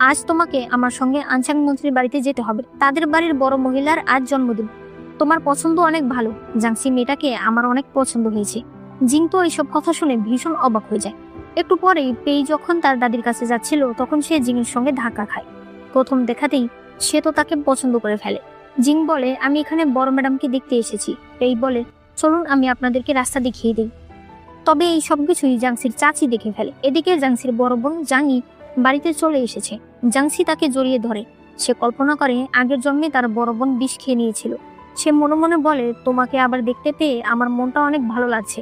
আজ তোমাকে আমার সঙ্গে আনচাং মন্ত্রীর বাড়িতে যেতে হবে, তাদের বাড়ির বড় মহিলার আজ জন্মদিন, তোমার পছন্দ অনেক ভালো, জাংসি মেয়েটাকে আমার অনেক পছন্দ হয়েছে। জিং তো এইসব কথা শুনে ভীষণ অবাক হয়ে যায়। একটু পরেই পেই যখন তার দাদির কাছে যাচ্ছিল, তখন সে জিংয়ের সঙ্গে ধাক্কা খায়। প্রথম দেখাতেই সে তো তাকে পছন্দ করে ফেলে। জিং বলে, আমি এখানে বড় ম্যাডামকে দেখতে এসেছি। পেই বলে, চলুন আমি আপনাদেরকে রাস্তা দেখিয়ে দিই। তবে এই সবকিছুই জাংসির চাচি দেখে ফেলে। এদিকে জাংসির বড় বোন জাংই বাড়িতে চলে এসেছে। জাংসি তাকে জড়িয়ে ধরে। সে কল্পনা করে আগের জন্মে তার বড় বোন বিষ খেয়ে নিয়েছিল। সে মনে মনে বলে, তোমাকে আবার দেখতে পেয়ে আমার মনটা অনেক ভালো লাগছে।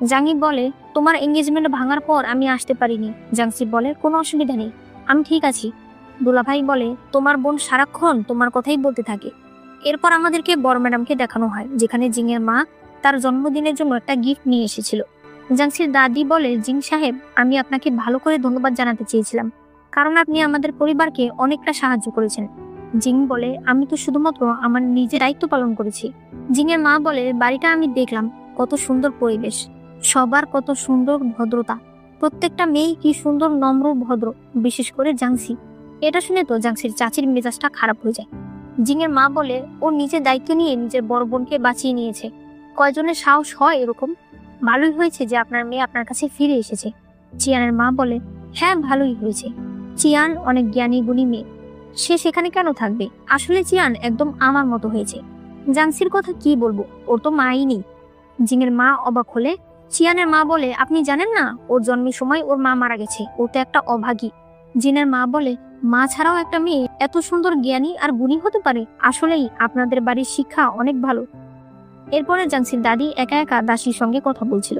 জাংই বলে, তোমার এঙ্গেজমেন্ট ভাঙার পর আমি আসতে পারিনি। জাংসি বলে, কোনো অসুবিধা নেই, আমি ঠিক আছি। দুলাভাই বলে, তোমার বোন সারাক্ষণ তোমার কথাই বলতে থাকে। এরপর আমাদেরকে বড় ম্যাডামকে দেখানো হয়, যেখানে জিংয়ের মা তার জন্মদিনের জন্য একটা গিফট নিয়ে এসেছিল। জাংসির দাদি বলে, জিং সাহেব, আমি আপনাকে ভালো করে ধন্যবাদ জানাতে চেয়েছিলাম, কারণ আপনি আমাদের পরিবারকে অনেকটা সাহায্য করেছেন। জিং বলে, আমি তো শুধুমাত্র আমার নিজের দায়িত্ব পালন করেছি। জিংয়ের মা বলে, বাড়িটা আমি দেখলাম, কত সুন্দর পরিবেশ, সবার কত সুন্দর ভদ্রতা, প্রত্যেকটা মেয়ে কি সুন্দর নম্র ভদ্র, বিশেষ করে জাংসি। এটা শুনে তো জাংসির চাচির মেজাজটা খারাপ হয়ে যায়। জিংয়ের মা বলে, ও নিজের দায়িত্ব নিয়ে নিজের বড় বোনকে বাঁচিয়ে নিয়েছে, কয়জনের সাহস হয় এরকম? ভালোই হয়েছে যে আপনার মেয়ে আপনার কাছে ফিরে এসেছে। চিয়ানের মা বলে, হ্যাঁ ভালোই হয়েছে, চিয়ান অনেক জ্ঞানী গুণী মেয়ে, সে সেখানে কেন থাকবে? আসলে চিয়ান একদম আমার মতো হয়েছে। জাংসির কথা কি বলবো, ওর তো মাই নেই। জিংয়ের মা অবাক হলে চিয়ানের মা বলে, আপনি জানেন না, ওর জন্মের সময় ওর মা মারা গেছে, ও তো একটা অভাগী। জিনের মা বলে, মা ছাড়াও একটা মেয়ে এত সুন্দর জ্ঞানী আর গুণী হতে পারে, আসলেই আপনাদের বাড়ির শিক্ষা অনেক ভালো। এরপরে জাংসির দাদি একা একা দাসীর সঙ্গে কথা বলছিল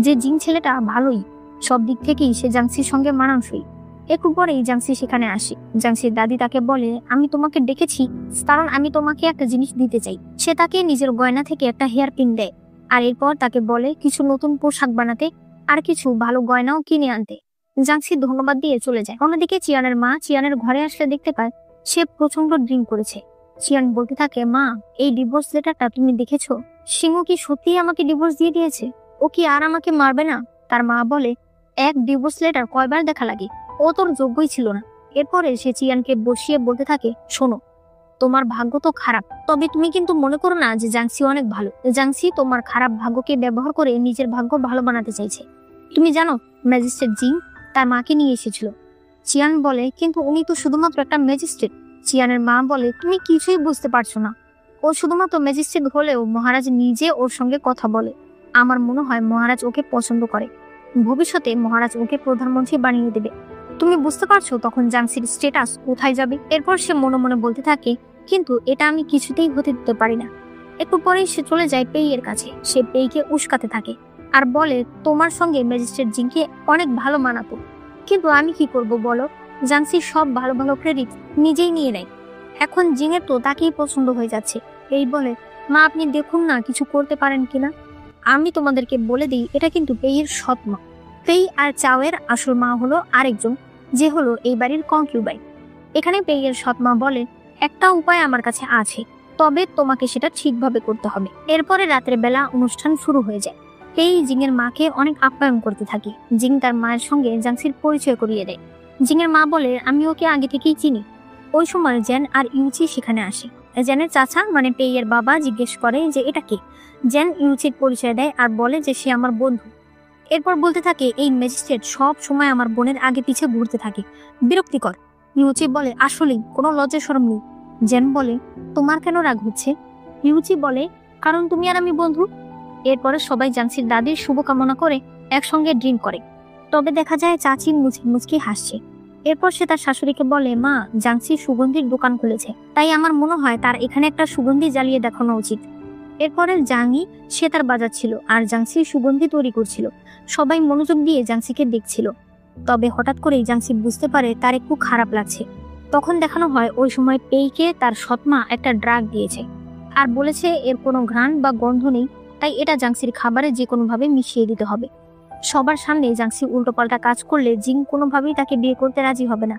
যে জিং ছেলেটা ভালোই, সব দিক থেকেই সে জাংসির সঙ্গে মানানসই। একটু পরেই জাংসি সেখানে আসে। জাংসির দাদি তাকে বলে, আমি তোমাকে ডেকেছি কারণ আমি তোমাকে একটা জিনিস দিতে চাই। সে তাকে নিজের গয়না থেকে একটা হেয়ার পিন দেয়, আর এরপর তাকে বলে কিছু নতুন পোশাক বানাতে আর কিছু ভালো গয়নাও কিনে আনতে। জাংসি ধন্যবাদ দিয়ে চলে যায়। অন্যদিকে চিয়ানের মা চিয়ানের ঘরে আসলে দেখতে পায় সে প্রচন্ড ড্রিঙ্ক করেছে। চিয়ান বলতে থাকে, মা, এই ডিভোর্স লেটারটা তুমি দেখেছো? সিংহ কি সত্যিই আমাকে ডিভোর্স দিয়ে দিয়েছে? ও কি আর আমাকে মারবে না? তার মা বলে, এক ডিভোর্স লেটার কয়বার দেখা লাগে, ও তোর যোগ্যই ছিল না। এরপরে সে চিয়ানকে বসিয়ে বলতে থাকে, শোনো, তোমার ভাগ্য তো খারাপ, তবে তুমি কিন্তু মনে করো না যে জাংসি অনেক ভালো। জাংসি তোমার খারাপ ভাগ্যকে ব্যবহার করে নিজের ভাগ্য ভালো বানাতে চাইছে। তুমি জানো ম্যাজিস্ট্রেট জিং তার মাকে নিয়ে এসেছিল। চিয়ান বলে, কিন্তু উনি তো শুধুমাত্র একটা ম্যাজিস্ট্রেট। চিয়ানের মা বলে, তুমি কিছুই বুঝতে পারছো না, ও শুধুমাত্র ম্যাজিস্ট্রেট হলেও মহারাজ নিজে ওর সঙ্গে কথা বলে। আমার মনে হয় মহারাজ ওকে পছন্দ করে, ভবিষ্যতে মহারাজ ওকে প্রধানমন্ত্রী বানিয়ে দেবে। তুমি বুঝতে পারছো তখন জাংসির স্ট্যাটাস কোথায় যাবে। এরপর সে মনে মনে বলতে থাকে, কিন্তু এটা আমি কিছুতেই হতে দিতে পারি না। একটু পরেই সে চলে যায় পেইয়ের কাছে। সে পেইকে উস্কাতে থাকে আর বলে, তোমার সঙ্গে ম্যাজিস্ট্রেট জিনকে অনেক ভালো মানাতো, কিন্তু আমি কি করব বলো। জাংসি সব ভালো ভালো ক্রেডিট নিজেই নিয়ে নেয়। এখন জিনের তো তাকেই পছন্দ হয়ে যাচ্ছে। এই বলে, মা আপনি দেখুন না কিছু করতে পারেন কিনা। আমি তোমাদেরকে বলে দিই, এটা কিন্তু পেইয়ের সৎ মা। পেই আর চাওয়ের আসল মা হলো আরেকজন, যে হলো এই বাড়ির কনকিউবাইন। এখানে পেইয়ের সৎ মা বলে, একটা উপায় আমার কাছে আছে, তবে তোমাকে সেটা ঠিকভাবে করতে হবে। এরপরে রাতের বেলা অনুষ্ঠান শুরু হয়ে যায়। পেই জিংয়ের মাকে অনেক আপ্যায়ন করতে থাকে। জিং তার মায়ের সঙ্গে জাংসির পরিচয় করিয়ে দেয়। জিংয়ের মা বলে, আমি ওকে আগে থেকেই চিনি। ওই সময় জেন আর ইউচি সেখানে আসে। জেনের চাচা মানে পেইয়ের বাবা জিজ্ঞেস করে যে এটা কে। জেন ইউচির পরিচয় দেয় আর বলে যে সে আমার বন্ধু। এরপর বলতে থাকে, এই ম্যাজিস্ট্রেট সব সময় আমার বোনের আগে পিছে ঘুরতে থাকে, বিরক্তিকর। ইউচি বলে, আসলেই কোনো লজ্জা শরম নেই। জেন বলে, তোমার কেন রাগ হচ্ছে? ইউচি বলে, কারণ তুমি আর আমি বন্ধু। এরপরে সবাই জাংসির দাদির শুভকামনা করে একসঙ্গে ড্রিঙ্ক করে। তবে দেখা যায় চাচি মুচকি মুচকি হাসছে। এরপর সে তার শাশুড়িকে বলে, মা জাংসি সুগন্ধির দোকান খুলেছে, তাই আমার মনে হয় তার এখানে একটা সুগন্ধি জ্বালিয়ে দেখানো উচিত। এরপরে জাংই সে তার বাজাচ্ছিল আর জাংসি সুগন্ধি তৈরি করছিল। সবাই মনোযোগ দিয়ে জাংসিকে দেখছিল। তবে হঠাৎ করেই জাংসি বুঝতে পারে তার একটু খারাপ লাগছে। তখন দেখানো হয় ওই সময় পেইকে তার সৎমা একটা ড্রাগ দিয়েছে আর বলেছে এর কোনো ঘ্রাণ বা গন্ধ নেই, তাই এটা জাংসির খাবারে যে কোনোভাবে মিশিয়ে দিতে হবে। সবার সামনে জাংসি উল্টোপাল্টা কাজ করলে জিং কোনোভাবেই তাকে বিয়ে করতে রাজি হবে না।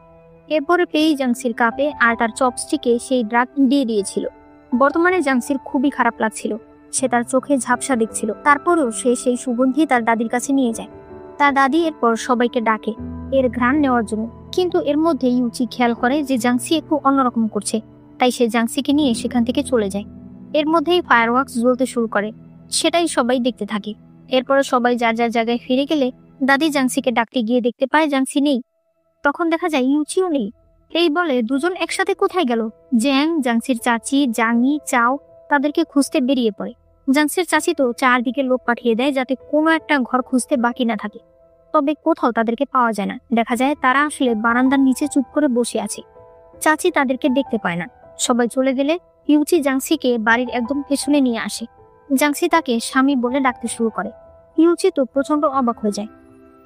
এরপরে পেই জাংসির কাপে আর তার চপস্টিকে সেই ড্রাগ দিয়ে দিয়েছিল। বর্তমানে জাংসির খুবই খারাপ লাগছিল। সে তার চোখে ঝাপসা দেখছিল। তারপরেও সে সেই সুগন্ধি তার দাদির কাছে নিয়ে যায়। তার দাদি এরপর সবাইকে ডাকে এর ঘ্রাণ নেওয়ার জন্য, কিন্তু এর মধ্যে ইউচি খেয়াল করে যে জাংসি একটু অন্যরকম করছে, তাই সে জাংসিকে নিয়ে সেখান থেকে চলে যায়। এর মধ্যেই ফায়ারওয়ার্কস জ্বলতে শুরু করে, সেটাই সবাই দেখতে থাকে। এরপরে সবাই যার যার জায়গায় ফিরে গেলে দাদি জাংসিকে ডাকতে গিয়ে দেখতে পায় জাংসি নেই। তখন দেখা যায় ইউচিও নেই। এই বলে, দুজন একসাথে কোথায় গেল? জ্যাং, জাংসির চাচি, জাংই, চাও তাদেরকে খুঁজতে বেরিয়ে পড়ে। জাংসির চাচি তো চারদিকে লোক পাঠিয়ে দেয় যাতে কোনো একটা ঘর খুঁজতে বাকি না থাকে। তবে কোথাও তাদেরকে পাওয়া যায় না। দেখা যায় তারা আসলে বারান্দার নিচে চুপ করে বসে আছে। চাচি তাদেরকে দেখতে পায় না। সবাই চলে গেলে ইউচি জাংসিকে বাড়ির একদম পেছনে নিয়ে আসে। জাংসি তাকে স্বামী বলে ডাকতে শুরু করে। ইউচি তো প্রচন্ড অবাক হয়ে যায়।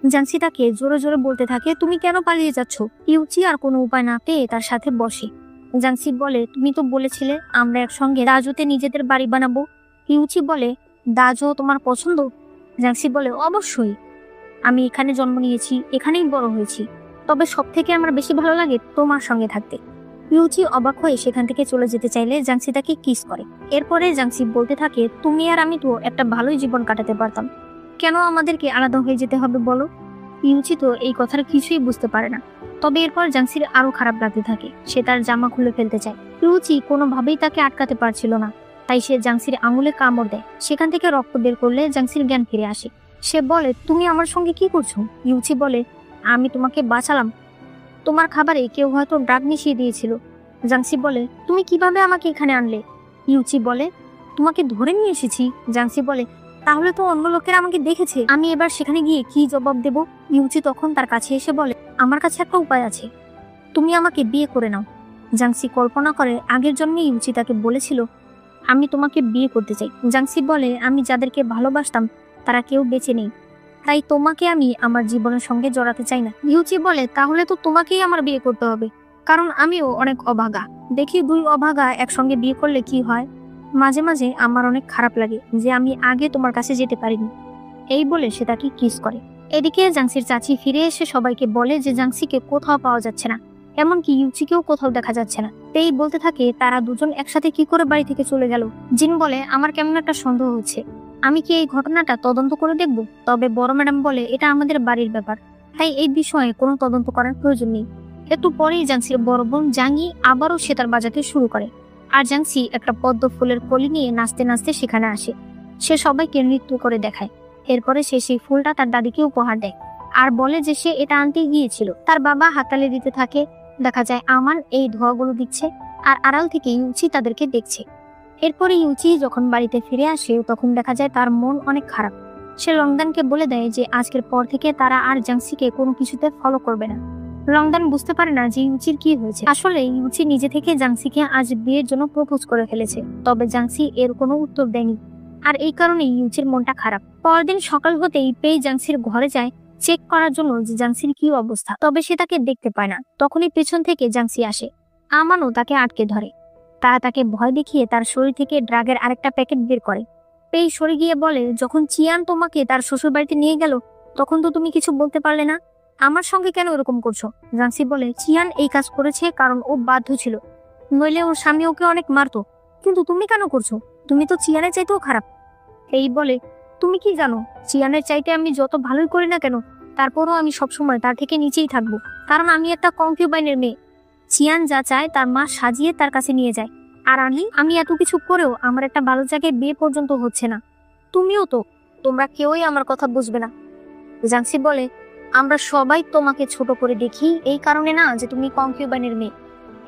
জাংসি তাকে জোরে জোরে বলতে থাকে, তুমি কেন পালিয়ে যাচ্ছ? ইউচি আর কোনো উপায় না পেয়ে তার সাথে বসে। জাংসি বলে, তুমি তো বলেছিলে আমরা একসঙ্গে দাজোতে নিজেদের বাড়ি বানাবো। ইউচি বলে, দাজো তোমার পছন্দ? জাংসি বলে, অবশ্যই, আমি এখানে জন্ম নিয়েছি, এখানেই বড় হয়েছি, তবে সব থেকে আমার বেশি ভালো লাগে তোমার সঙ্গে থাকতে। ইউচি অবাক হয়ে সেখান থেকে চলে যেতে চাইলে জাংসি তাকে কিস করে। এরপরে জাংসি বলতে থাকে, তুমি আর আমি তো একটা ভালোই জীবন কাটাতে পারতাম, কেন আমাদেরকে আলাদা হয়ে যেতে হবে বলো? ইউচি তো এই কথার কিছুই বুঝতে পারে না। তবে এরপর জাংসির আরো খারাপ লাগতে থাকে। সে তার জামা খুলে ফেলতে চায়। ইউচি কোনোভাবেই তাকে আটকাতে পারছিল না, তাই সে জাংসির আঙুলে কামড় দেয়। সেখান থেকে রক্ত বের করলে জাংসির জ্ঞান ফিরে আসে। সে বলে, তুমি আমার সঙ্গে কি করছো? ইউচি বলে, আমি তোমাকে বাঁচালাম, তোমার খাবারে কেউ হয়তো ড্রাগ মিশিয়ে দিয়েছিল। জাংসি বলে, তুমি কিভাবে আমাকে এখানে আনলে? ইউচি বলে, তোমাকে ধরে নিয়ে এসেছি। জাংসি বলে, তাহলে তো অন্য লোকেরা আমাকে দেখেছে, আমি এবার সেখানে গিয়ে কি জবাব দেব? ইউচি তখন তার কাছে এসে বলে, আমার কাছে একটা উপায় আছে, তুমি আমাকে বিয়ে করে নাও। জাংসি কল্পনা করে আগের জন্মে ইউচি তাকে বলেছিল, আমি তোমাকে বিয়ে করতে চাই। জাংসি বলে, আমি যাদেরকে ভালোবাসতাম তারা কেউ বেঁচে নেই, তাই তোমাকে আমি আমার জীবনের সঙ্গে জড়াতে চাই না। ইউচি বলে, তাহলে তো তোমাকেই আমার বিয়ে করতে হবে, কারণ আমিও অনেক অভাগা। দেখি দুই অভাগা একসঙ্গে বিয়ে করলে কি হয়। মাঝে মাঝে আমার অনেক খারাপ লাগে যে আমি আগে তোমার কাছে যেতে পারিনি। এই বলে সে তাকে কিস করে। এদিকে জাংসির চাচি ফিরে এসে সবাইকে বলে যে জাংসিকে কোথাও পাওয়া যাচ্ছে না, এমনকি ইউচিকেও কোথাও দেখা যাচ্ছে না। তেই বলতে থাকে, তারা দুজন একসাথে কি করে বাড়ি থেকে চলে গেল? জিন বলে, আমার কেমন একটা সন্দেহ হচ্ছে, আমি কি এই ঘটনাটা তদন্ত করে দেখব? তবে বড় ম্যাডাম বলে, এটা আমাদের বাড়ির ব্যাপার, তাই এই বিষয়ে কোনো তদন্ত করার প্রয়োজন নেই। একটু পরেই জাংসির বড় বোন জাংই আবারও সেতার বাজাতে শুরু করে, আর জাংসি একটা পদ্ম ফুলের কলি নিয়ে নাচতে নাচতে সেখানে আসে। সে সবাইকে নৃত্য করে দেখায়। এরপরে সে সেই ফুলটা তার দাদিকে উপহার দেয় আর বলে যে সে এটা আনতে গিয়েছিল। তার বাবা হাততালি দিতে থাকে। দেখা যায় আমান এই ধোঁয়াগুলো দিচ্ছে আর আড়াল থেকে ইউচি তাদেরকে দেখছে। এরপরে ইউচি যখন বাড়িতে ফিরে আসে তখন দেখা যায় তার মন অনেক খারাপ। সে লংদানকে বলে দেয় যে আজকের পর থেকে তারা আর জাংসিকে কোনো কিছুতে ফলো করবে না। লংদান বুঝতে পারে না যে ইউচির কি হয়েছে। আসলে ইউচি নিজে থেকে জাংসিকে আজ বিয়ের জন্য প্রপোজ করে ফেলেছে, তবে জাংসি এর কোনো উত্তর দেয়নি। আর এই কারণে ইউচির মনটা খারাপ। পরদিন সকাল হতেই পেই জাংসির ঘরে যায় চেক করার জন্য যে জাংসির কি অবস্থা, তবে সে তাকে দেখতে পায় না। তখনই পেছন থেকে জাংসি আসে। আমানও তাকে আটকে ধরে। তারা তাকে ভয় দেখিয়ে তার শরীর থেকে ড্রাগের আরেকটা প্যাকেট বের করে। পেই সরে গিয়ে বলে, যখন চিয়ান তোমাকে তার শ্বশুর বাড়িতে নিয়ে গেল তখন তো তুমি কিছু বলতে পারলে না, আমার সঙ্গে কেন এরকম করছো? জাংসি বলে, চিয়ান এই কাজ করেছে কারণ ও বাধ্য ছিল, নইলে ওর স্বামী ওকে অনেক মারতো। কিন্তু তুমি কেন করছো? তুমি তো চিয়ানের চাইতেও খারাপ। এই বলে, তুমি কি জানো, চিয়ানের চাইতে আমি যত ভালোই করি না কেন তারপরও আমি সবসময় তার থেকে নিচেই থাকবো, কারণ আমি একটা কনকিউবাইনের মেয়ে। চিয়ান যা চায় তার মা সাজিয়ে তার কাছে নিয়ে যায়, আর আমি এত কিছু করেও আমার একটা ভালো জায়গায় বিয়ে পর্যন্ত হচ্ছে না। তুমিও তো, তোমরা কেউই আমার কথা বুঝবে না। জাংসি বলে, আমরা সবাই তোমাকে ছোট করে দেখি এই কারণে না যে তুমি কনকিউবাইনের মেয়ে,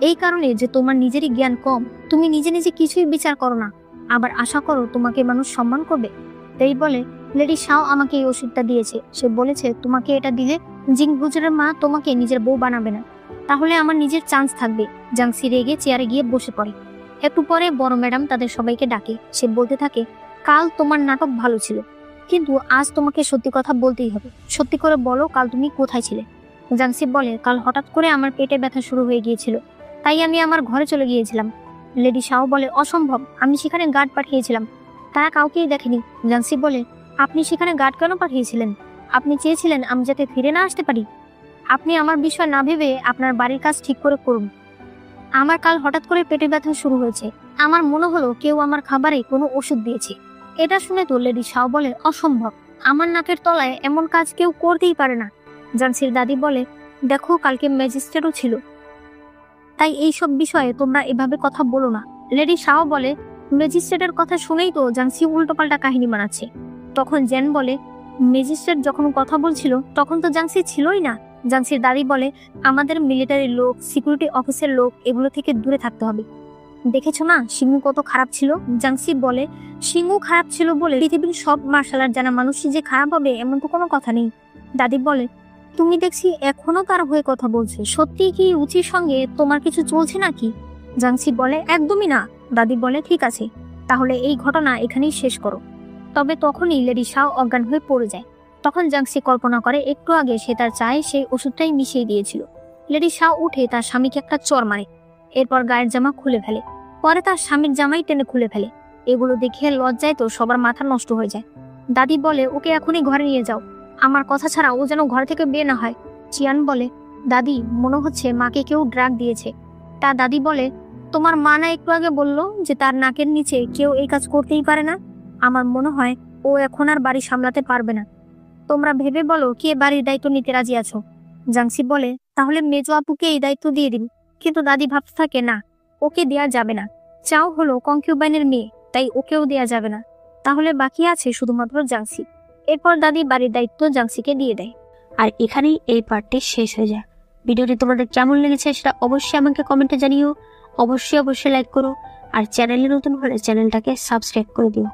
এই কারণে যে তোমার নিজেরই জ্ঞান কম। তুমি নিজে নিজে কিছুই বিচার করো না, আবার আশা করো তোমাকে মানুষ সম্মান করবে। তাই বলে, লেডি শাও আমাকে এই ওষুধটা দিয়েছে, সে বলেছে তোমাকে এটা দিলে জিংগুজরের মা তোমাকে নিজের বউ বানাবে না, তাহলে আমার নিজের চান্স থাকবে। জাংসি রেগে চেয়ারে গিয়ে বসে পড়ে। একটু পরে বড় ম্যাডাম তাদের সবাইকে ডাকে। সে বলতে থাকে, কাল তোমার নাটক ভালো ছিল, কিন্তু আজ তোমাকে সত্যি কথা বলতেই হবে। সত্যি করে বলো, কাল তুমি কোথায় ছিলে? জাংসি বলে, কাল হঠাৎ করে আমার পেটে ব্যথা শুরু হয়ে গিয়েছিল, তাই আমি আমার ঘরে চলে গিয়েছিলাম। লেডি শাও বলে, অসম্ভব, আমি সেখানে গার্ড পাঠিয়েছিলাম, তারা কাউকেই দেখেনি। জাংসি বলে, আপনি সেখানে গার্ড কেন পাঠিয়েছিলেন? আপনি চেয়েছিলেন আমি যাতে ফিরে না আসতে পারি? আপনি আমার বিষয় না ভেবে আপনার বাড়ির কাজ ঠিক করে করুন। আমার কাল হঠাৎ করে পেটে ব্যথা শুরু হয়েছে, আমার মনে হলো কেউ আমার খাবারে কোনো ওষুধ দিয়েছে। এটা শুনে তো লেডি শাও বলে, অসম্ভব, আমার নাকের তলায় এমন কাজ কেউ করতেই পারে না। জাংসির দাদি বলে, দেখো কালকে ম্যাজিস্ট্রেটও ছিল, তাই এইসব বিষয়ে তোমরা এভাবে কথা বলো না। লেডি শাও বলে, ম্যাজিস্ট্রেটের কথা শুনেই তো জাংসি উল্টোপাল্টা কাহিনী বানাচ্ছে। তখন জেন বলে, ম্যাজিস্ট্রেট যখন কথা বলছিল তখন তো জাংসি ছিলই না। জাংসির দাদি বলে, আমাদের মিলিটারি লোক, সিকিউরিটি অফিসের লোক, এগুলো থেকে দূরে থাকতে হবে। দেখেছো না সিংহু কত খারাপ ছিল? জাংসি বলে, সিংহু খারাপ ছিল বলে পৃথিবীর সব মার্শাল আর্ট জানা মানুষই যে খারাপ হবে এমন তো কোনো কথা নেই। দাদি বলে, তুমি দেখছি এখনো তার হয়ে কথা বলছে, সত্যি কি উচির সঙ্গে তোমার কিছু চলছে নাকি? জাংসি বলে, একদমই না। দাদি বলে, ঠিক আছে, তাহলে এই ঘটনা এখানেই শেষ করো। তবে তখনই লেডি শাও অজ্ঞান হয়ে পড়ে যায়। তখন জাংসি কল্পনা করে একটু আগে সে তার চায়ে সেই ওষুধটাই মিশিয়ে দিয়েছিল। লেডি শাও উঠে তার স্বামীকে একটা চর মারে, এরপর গায়ের জামা খুলে ফেলে, পরে তার স্বামীর জামাই টেনে খুলে ফেলে। এগুলো দেখে লজ্জায় তো সবার মাথা নষ্ট হয়ে যায়। দাদি বলে, ওকে এখনই ঘরে নিয়ে যাও, আমার কথা ছাড়া ও যেন ঘর থেকে বের না হয়। চিয়ান বলে, দাদি মনে হচ্ছে মাকে কেউ ড্রাগ দিয়েছে। তার দাদি বলে, তোমার মা না একটু আগে বললো যে তার নাকের নিচে কেউ এই কাজ করতেই পারে না? আমার মনে হয় ও এখন আর বাড়ি সামলাতে পারবে না। তোমরা ভেবে বলো কে বাড়ির দায়িত্ব নিতে রাজি আছো? জাংসি বলে, তাহলে মেজো আপুকে এই দায়িত্ব দিয়ে দিন। কিন্তু দাদি ভাবতে থাকে, না, ওকে দেয়া যাবে না। চাও হলো কনকিউবাইনের মেয়ে, তাই ওকেও দেয়া যাবে না। তাহলে বাকি আছে শুধুমাত্র জাংসি। এরপর দাদি বাড়ির দায়িত্ব জাংসিকে দিয়ে দেয়। আর এখানেই এই পার্টটি শেষ হয়ে যায়। ভিডিওটি তোমাদের কেমন লেগেছে সেটা অবশ্যই আমাকে কমেন্টে জানিও। অবশ্যই লাইক করো, আর চ্যানেলে নতুন হলে চ্যানেলটাকে সাবস্ক্রাইব করে দিও।